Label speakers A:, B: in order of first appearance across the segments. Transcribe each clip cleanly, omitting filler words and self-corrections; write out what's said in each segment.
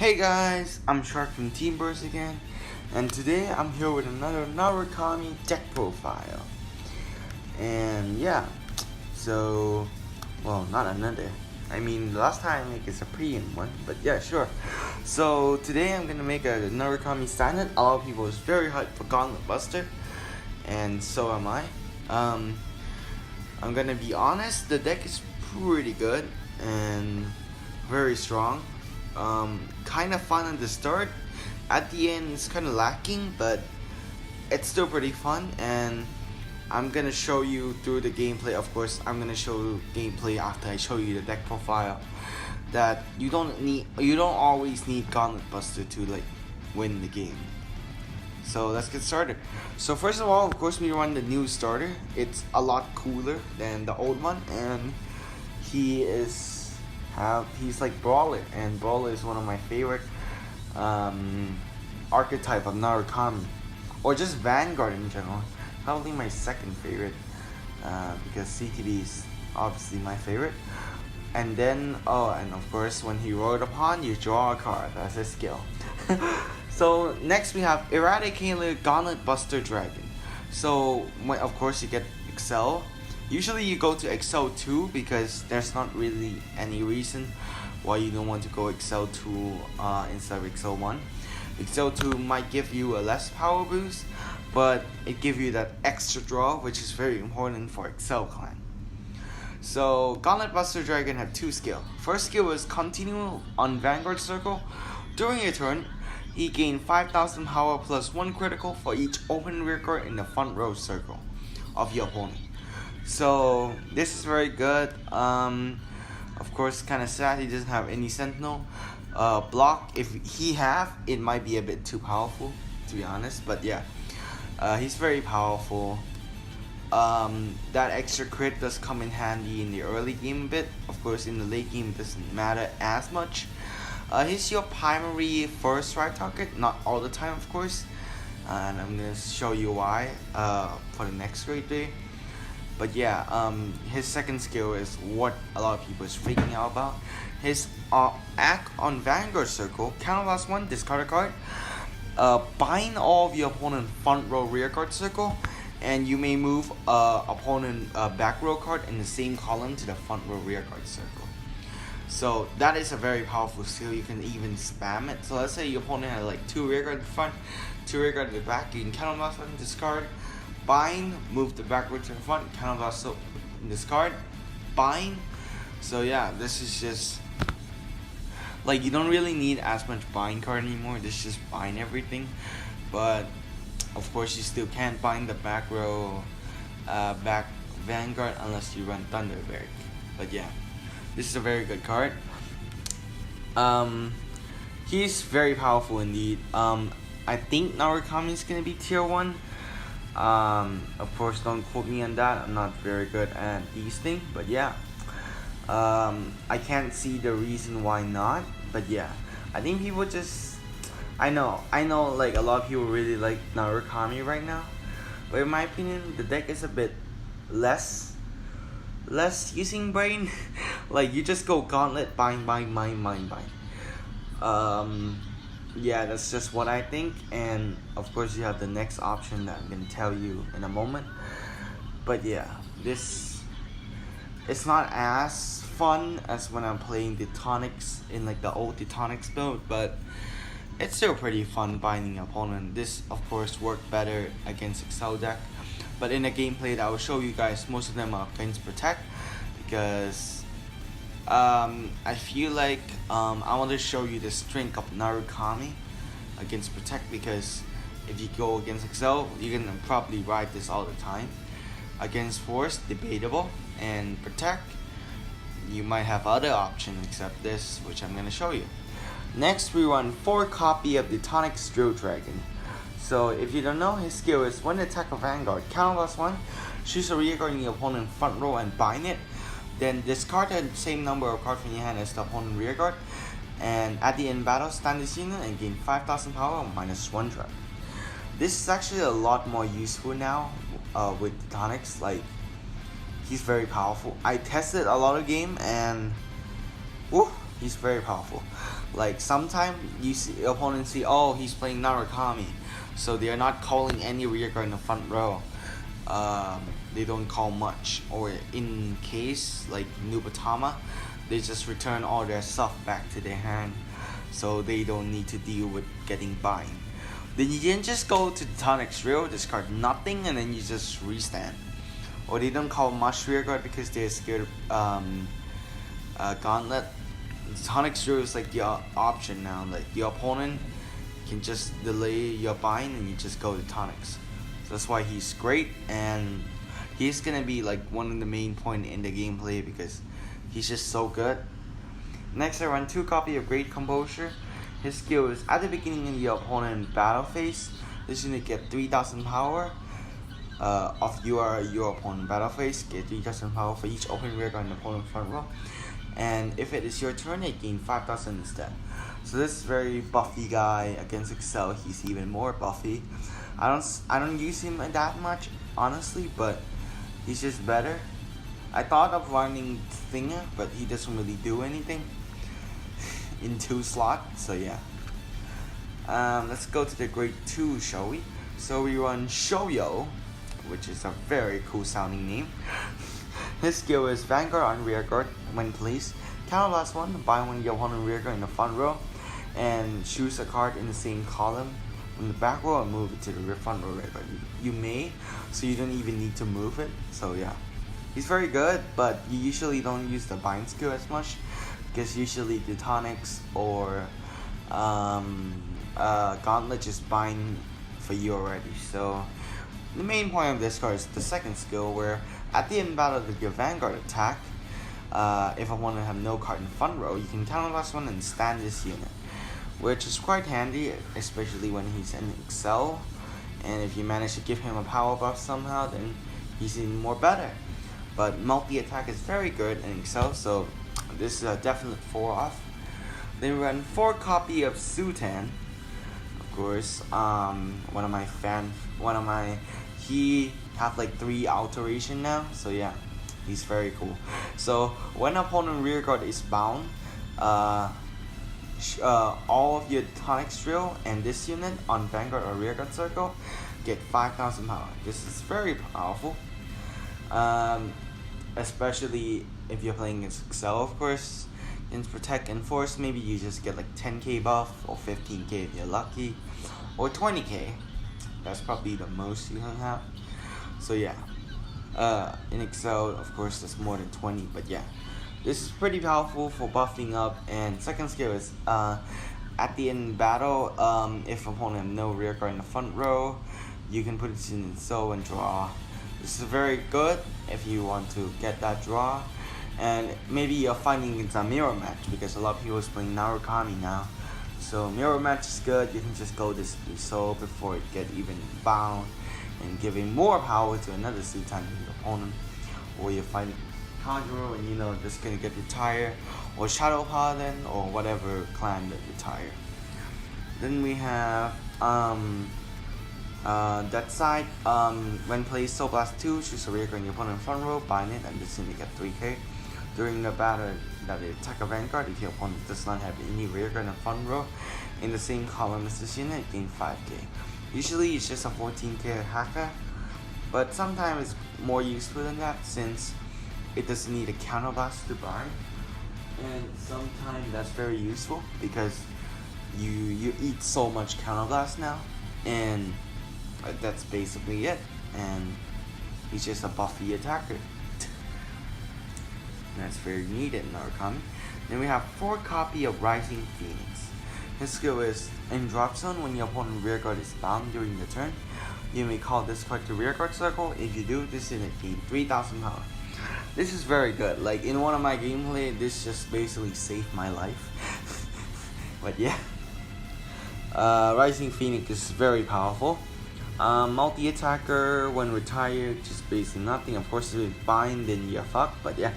A: Hey guys, I'm Shark from Team Burst again, and today I'm here with another Narukami deck profile. And yeah, so, well, not another. I mean, the last time I make a Supreme one, but yeah, sure. So today I'm gonna make a Narukami Standard. A lot of people is very hyped for Gauntlet Buster, and so am I. I'm gonna be honest, the deck is pretty good and very strong. Kind of fun at the start. At the end, it's kind of lacking, but it's still pretty fun. And I'm gonna show you through the gameplay. Of course, I'm gonna show you gameplay after I show you the deck profile. That you don't always need Gauntlet Buster to like win the game. So let's get started. So first of all, of course, we run the new starter. It's a lot cooler than the old one, and he's like Brawler, and Brawler is one of my favorite archetype of Narukami, or just Vanguard in general. Probably my second favorite, because CTB is obviously my favorite. And then, and of course, when he rolled upon, you draw a card. That's his skill. So next we have Eradicator Gauntlet Buster Dragon. So of course you get Excel. Usually you go to Excel 2 because there's not really any reason why you don't want to go Excel 2 instead of Excel 1. Excel 2 might give you a less power boost, but it gives you that extra draw, which is very important for Excel clan. So Gauntlet Buster Dragon have two skills. First skill is continue on Vanguard circle. During your turn, he gains 5,000 power plus 1 critical for each open rear card in the front row circle of your opponent. So this is very good. Of course, kind of sad he doesn't have any sentinel. Block, if he have, it might be a bit too powerful, to be honest. But yeah, he's very powerful. That extra crit does come in handy in the early game a bit. Of course, in the late game it doesn't matter as much. He's your primary first strike target, not all the time, of course. And I'm gonna show you why for the next grade day. But yeah, his second skill is what a lot of people is freaking out about. His act on Vanguard circle, counterblast 1, discard a card. Bind all of your opponent front row rear card circle, and you may move opponent back row card in the same column to the front row rear card circle. So that is a very powerful skill. You can even spam it. So let's say your opponent had like 2 rear guard in the front, 2 rear guard in the back. You can counterblast 1, discard. Bind, move the backward to the front, counterblast, discard, bind. So yeah, this is just like you don't really need as much bind card anymore. This is just bind everything. But of course, you still can't bind the back row, back Vanguard unless you run Thunderberg. But yeah, this is a very good card. He's very powerful indeed. I think Narukami is gonna be tier 1. Of course, don't quote me on that. I'm not very good at these things, but yeah. I can't see the reason why not, but yeah. I think people just, I know, like a lot of people really like Narukami right now, but in my opinion, the deck is a bit less using brain. Like you just go Gauntlet, bind. Yeah, that's just what I think, and of course you have the next option that I'm gonna tell you in a moment. But yeah, it's not as fun as when I'm playing Detonix in like the old Detonix build, but it's still pretty fun binding an opponent. This of course worked better against Excel deck, but in the gameplay that I will show you guys, most of them are against Protect, because I feel like I want to show you the strength of Narukami against Protect, because if you go against Excel, you can probably ride this all the time. Against Force, debatable, and Protect, you might have other options except this, which I'm going to show you. Next, we run 4 copy of Detonix Drill Dragon. So if you don't know, his skill is when attack of Vanguard, counterblast 1, choose a rear guard in your opponent front row and bind it. Then discard the same number of cards from your hand as the opponent rear guard, and at the end battle, stand this unit and gain 5,000 power minus 1 trap. This is actually a lot more useful now with Detonix. Like, he's very powerful. I tested a lot of game and he's very powerful. Like sometimes you see opponents see, oh, he's playing Narukami, so they are not calling any rearguard in the front row. They don't call much, or in case like Nubatama, they just return all their stuff back to their hand, so they don't need to deal with getting bind. Then you can just go to Detonix Real, discard nothing, and then you just restand. Or they don't call much rearguard because they're scared of Gauntlet. Detonix Real is like the option now. Like the opponent can just delay your bind and you just go to Detonix. So that's why he's great, and he's gonna be like one of the main point in the gameplay because he's just so good. Next, I run 2 copies of Great Composure. His skill is at the beginning of the opponent battle phase. This unit get 3000 power. Of your opponent battle phase, get 3000 power for each open rearguard in the opponent front row. And if it is your turn, it gain 5000 instead. So this very buffy guy against Excel, he's even more buffy. I don't use him that much, honestly, but he's just better. I thought of running Thinger, but he doesn't really do anything in 2 slots, so yeah. Let's go to the grade 2, shall we? So we run Shoyo, which is a very cool sounding name. His skill is Vanguard on rearguard. When placed, counterblast 1, bind one of your opponent rearguard in the front row, and choose a card in the same column from the back row and move it to the front row rearguard. You may, so you don't even need to move it, so yeah. He's very good, but you usually don't use the bind skill as much, because usually Detonix or Gauntlet just bind for you already. So the main point of this card is the second skill, where at the end battle of your Vanguard attack, if I want to have no card in front row, you can counterblast 1 and stand this unit, which is quite handy, especially when he's in Excel. And if you manage to give him a power buff somehow, then he's even more better. But multi-attack is very good in Excel, so this is a definite 4 off. Then we run 4 copy of Sutan. Of course, he have like 3 alteration now, so yeah, he's very cool. So when opponent rearguard is bound, all of your Detonix Drill and this unit on Vanguard or rearguard circle get 5000 power. This is very powerful. Especially if you're playing against Excel, of course. In Protect and Force, maybe you just get like 10k buff, or 15k if you're lucky, or 20k. That's probably the most you can have. So yeah, in Excel, of course, there's more than 20, but yeah. This is pretty powerful for buffing up. And second skill is, at the end battle, if opponent have no rearguard in the front row, you can put it in so and draw. This is very good if you want to get that draw. And maybe you're finding it's a mirror match, because a lot of people is playing Narukami now. So mirror match is good. You can just go this so before it get even bound, and giving more power to another Sutan in your opponent. Or you're fighting Conjurer and just gonna get retired, or Shadow Paladin, or whatever clan that retire. Then we have that side, when placed Soul Blast 2, choose a rearguard in your opponent front row, bind it, and this unit get 3k. During the battle that they attack a Vanguard, if your opponent does not have any rearguard in the front row in the same column as this unit, gain 5k. Usually it's just a 14k hacker, but sometimes it's more useful than that, since it doesn't need a counterblast to bind. And sometimes that's very useful, because you eat so much counterblast now, and that's basically it. And he's just a buffy attacker. That's very needed in Narukami. Then we have 4 copy of Rising Phoenix. His skill is, in drop zone, when your opponent rearguard is bound during the turn, you may call this card to rearguard circle. If you do, this unit gain 3000 power. This is very good. Like in one of my gameplay, this just basically saved my life. But yeah, Rising Phoenix is very powerful. Multi-attacker, when retired, just basically nothing. Of course, if you bind, then you're fucked, but yeah.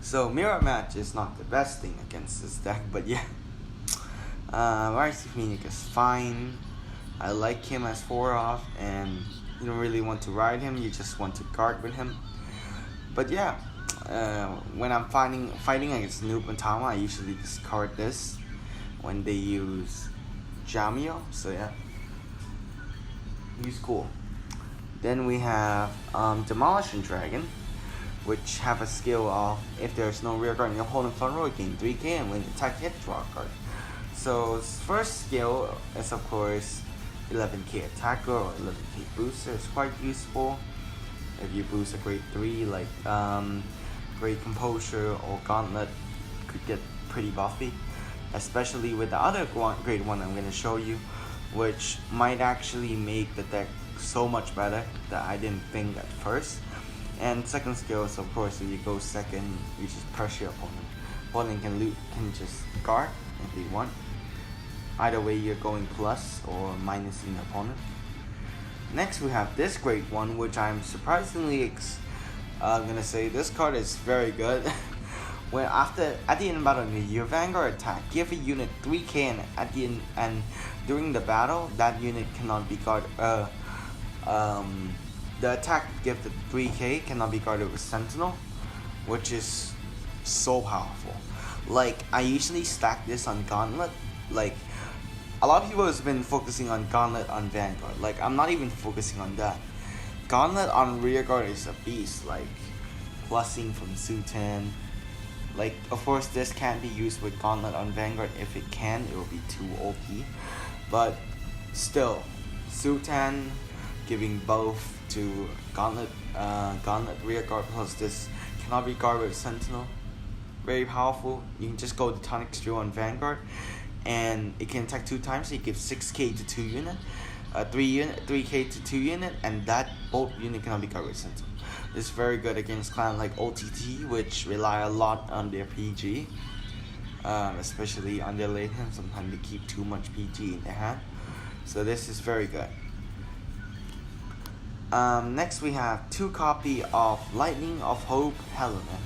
A: So mirror match is not the best thing against this deck, but yeah. Rising Phoenix is fine. I like him as 4 off, and you don't really want to ride him, you just want to guard with him. But yeah, when I'm fighting against Noob and Tama, I usually discard this when they use Jamio. So yeah, he's cool. Then we have Demolishing Dragon, which have a skill of if there's no rear guard in your opponent's front row, you gain 3k, and when you attack, hit, draw a card. So his first skill is of course 11k attacker or 11k booster. It's quite useful if you boost a grade 3 like Great Composure or Gauntlet, could get pretty buffy, especially with the other grade 1 I'm going to show you, which might actually make the deck so much better that I didn't think at first. And second skill is of course if you go second, you just pressure your opponent. Opponent can just guard if they want. Either way, you're going plus or minusing the opponent. Next we have this grade 1, which I'm surprisingly gonna say this card is very good. When at the end of battle, your Vanguard attack, give a unit 3k, and at the end and during the battle, that unit cannot be guarded. The attack give the 3k cannot be guarded with Sentinel, which is so powerful. Like, I usually stack this on Gauntlet. Like, a lot of people has been focusing on Gauntlet on Vanguard. Like, I'm not even focusing on that. Gauntlet on rearguard is a beast. Like, plussing from Sutan. Like, of course, this can't be used with Gauntlet on Vanguard. If it can, it will be too OP. But still, Sutan giving both to Gauntlet rearguard plus this cannot be guarded with Sentinel. Very powerful. You can just go Detonix drill on Vanguard, and it can attack 2 times. So you give 6k to 2 unit, 3k to 2 unit, and that both unit cannot be guarded with Sentinel. It's very good against clans like OTT, which rely a lot on their PG, especially on their late hand. Sometimes they keep too much PG in their hand, so this is very good. Next we have 2 copy of Lightning of Hope Element.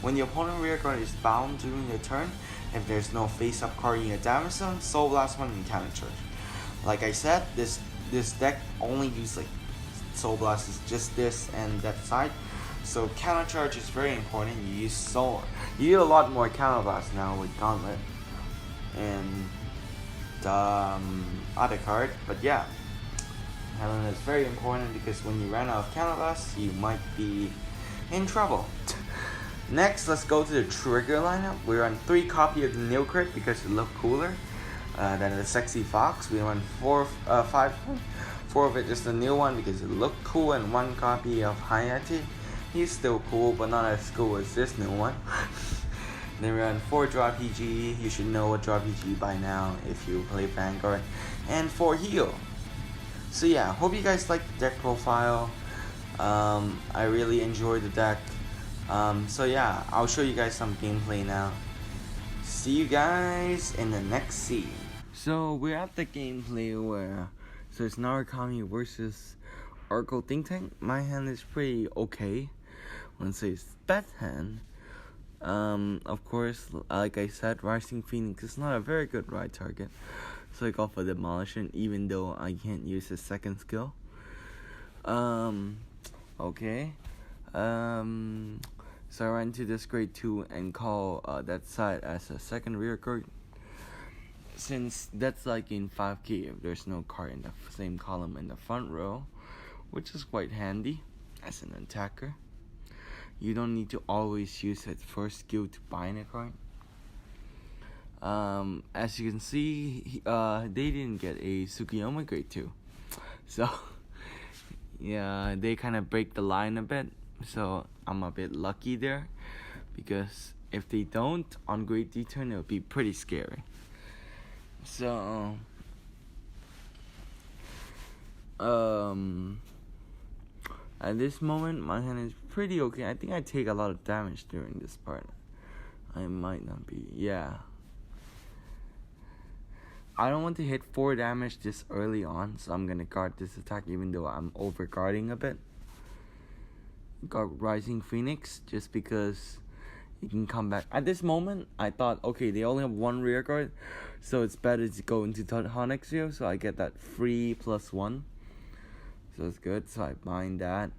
A: When your opponent rearguard is bound during your turn, if there's no face-up card in your damage zone, Soul Blast 1 and counter charge. Like I said, this deck only uses like Soul Blast is just this and that side, so counter charge is very important. You use a lot more counter blast now with Gauntlet and the other card, but yeah, Helen is very important because when you run out of counter blast, you might be in trouble. Next, let's go to the trigger lineup. We run 3 copy of the Neo Crit because it look cooler than the Sexy Fox. We run 4 of it is the new one because it looked cool, and 1 copy of Hayate. He's still cool, but not as cool as this new one. Then we run 4 Draw PG. You should know what Draw PG by now if you play Vanguard, and 4 Heal. So yeah, hope you guys like the deck profile. I really enjoyed the deck. So yeah, I'll show you guys some gameplay now. See you guys in the next scene. So we're at the gameplay where, so it's Narukami versus Arco Think Tank. My hand is pretty okay. I wouldn't say it's best hand. Of course, like I said, Rising Phoenix is not a very good ride target, so I go for Demolition, even though I can't use his second skill. Okay. So I ran to this grade 2 and call that side as a second rear guard, since that's like in 5k if there's no card in the same column in the front row, which is quite handy as an attacker. You don't need to always use its first skill to bind a card. As you can see, they didn't get a Tsukiyama grade 2, so yeah, they kind of break the line a bit. So I'm a bit lucky there, because if they don't on grade D turn, it would be pretty scary. So at this moment my hand is pretty okay. I think I take a lot of damage during this part. I might not be, yeah. I don't want to hit 4 damage this early on, so I'm gonna guard this attack even though I'm over guarding a bit. Got Rising Phoenix just because you can come back. At this moment, I thought, okay, they only have 1 rear guard, so it's better to go into Detonix here, so I get that free +1. So it's good, so I bind that.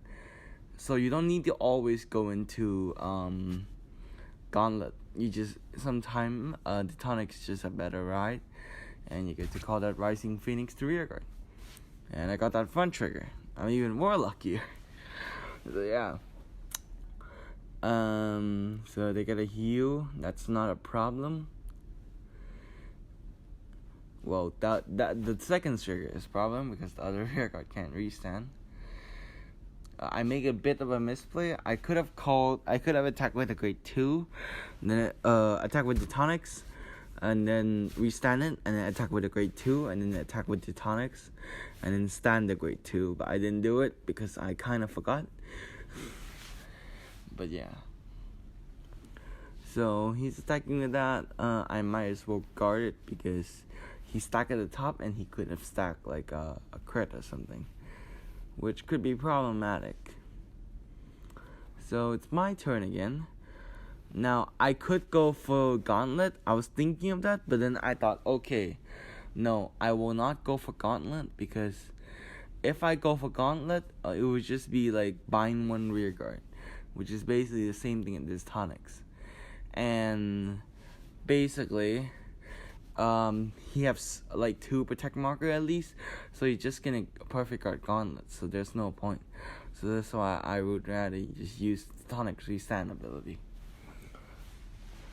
A: So you don't need to always go into Gauntlet. You just sometimes Detonix is just a better ride, and you get to call that Rising Phoenix to rearguard. And I got that front trigger. I'm even more luckier. So yeah. So they get a heal. That's not a problem. Well, that the second trigger is a problem because the other rearguard can't restand. I make a bit of a misplay. I could have attacked with a grade 2, and then attack with Detonix, and then restand it, and then attack with a grade 2, and then attack with Detonix, and then stand the grade 2. But I didn't do it because I kind of forgot. But yeah. So he's attacking with that. I might as well guard it because he stacked at the top and he could have stacked like a crit or something, which could be problematic. So it's my turn again. Now I could go for Gauntlet. I was thinking of that, but then I thought, okay, no, I will not go for Gauntlet because if I go for Gauntlet, it would just be like bind one rearguard, which is basically the same thing as Detonix. And basically, he has like 2 protect marker at least, so he's just gonna perfect guard Gauntlet, so there's no point. So that's why I would rather just use Detonix restand ability.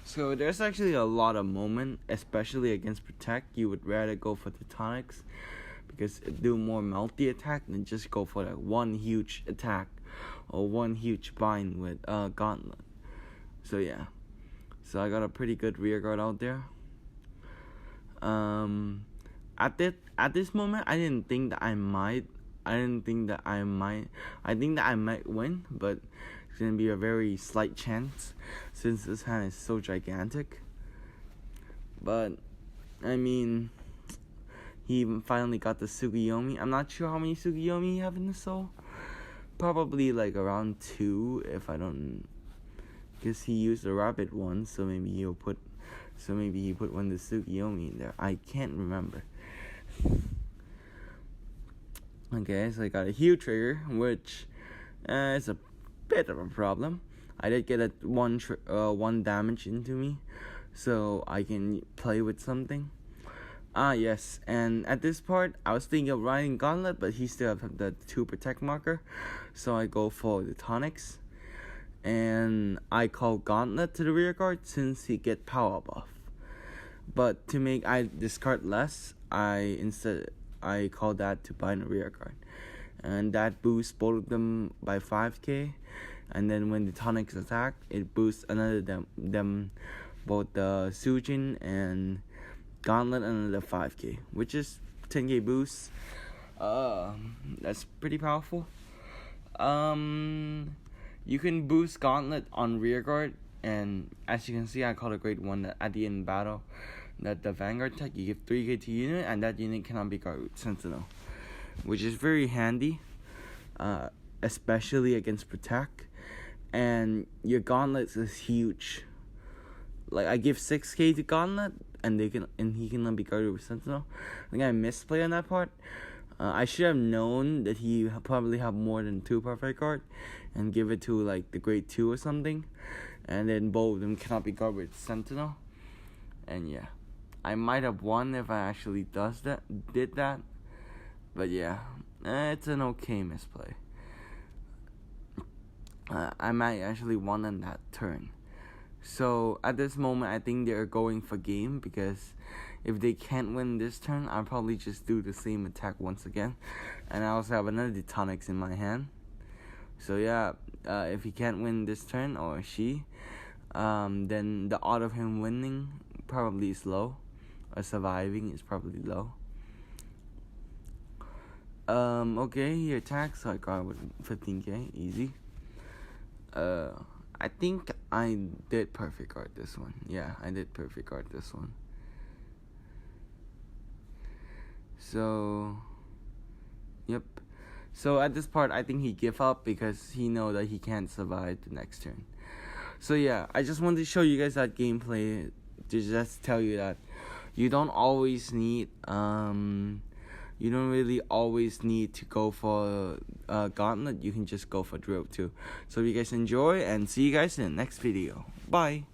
A: So there's actually a lot of moment, especially against protect, you would rather go for Detonix because it do more multi attack than just go for that one huge attack or one huge bind with Gauntlet. So yeah. So I got a pretty good rear guard out there. At this moment, I think that I might win, but it's gonna be a very slight chance since this hand is so gigantic. But I mean, he finally got the Tsukiyomi. I'm not sure how many Tsukiyomi he have in the soul. Probably like around 2 if I don't. Because he used a rapid one, so maybe he put one of the Tsukiyomi in there. I can't remember. Okay, so I got a huge trigger, which is a bit of a problem. I did get one damage into me, so I can play with something. Yes, and at this part, I was thinking of riding Gauntlet, but he still have the 2 protect marker, so I go for the Detonix. And I call Gauntlet to the rear guard since he get power buff. But to make I discard less, I call that to bind a rear guard. And that boosts both of them by 5k. And then when the Detonix attack, it boosts another them both the Sujin and Gauntlet another 5k, which is 10k boost. That's pretty powerful. You can boost Gauntlet on rearguard, and as you can see, I call a grade 1 that at the end of battle, that the Vanguard tech, you give 3k to unit, and that unit cannot be guarded with Sentinel, which is very handy, especially against Protect, and your Gauntlets is huge. Like, I give 6k to Gauntlet, and he cannot be guarded with Sentinel. I think I misplay on that part. I should have known that he probably have more than 2 perfect guard and give it to like the grade 2 or something, and then both of them cannot be guarded with Sentinel. And yeah, I might have won if I actually did that. But yeah, it's an okay misplay. I might actually won on that turn. So at this moment, I think they're going for game, because if they can't win this turn, I'll probably just do the same attack once again. And I also have another Detonix in my hand. So yeah, if he can't win this turn, or she, then the odds of him winning probably is low, or surviving is probably low. Okay, he attacks, so I got with 15k, easy. I think I did perfect guard this one. Yeah, I did perfect guard this one. So, yep. So at this part, I think he give up because he know that he can't survive the next turn. So yeah, I just wanted to show you guys that gameplay to just tell you that you don't always need you don't really always need to go for Gauntlet. You can just go for Drill too. So if you guys enjoy, and see you guys in the next video. Bye.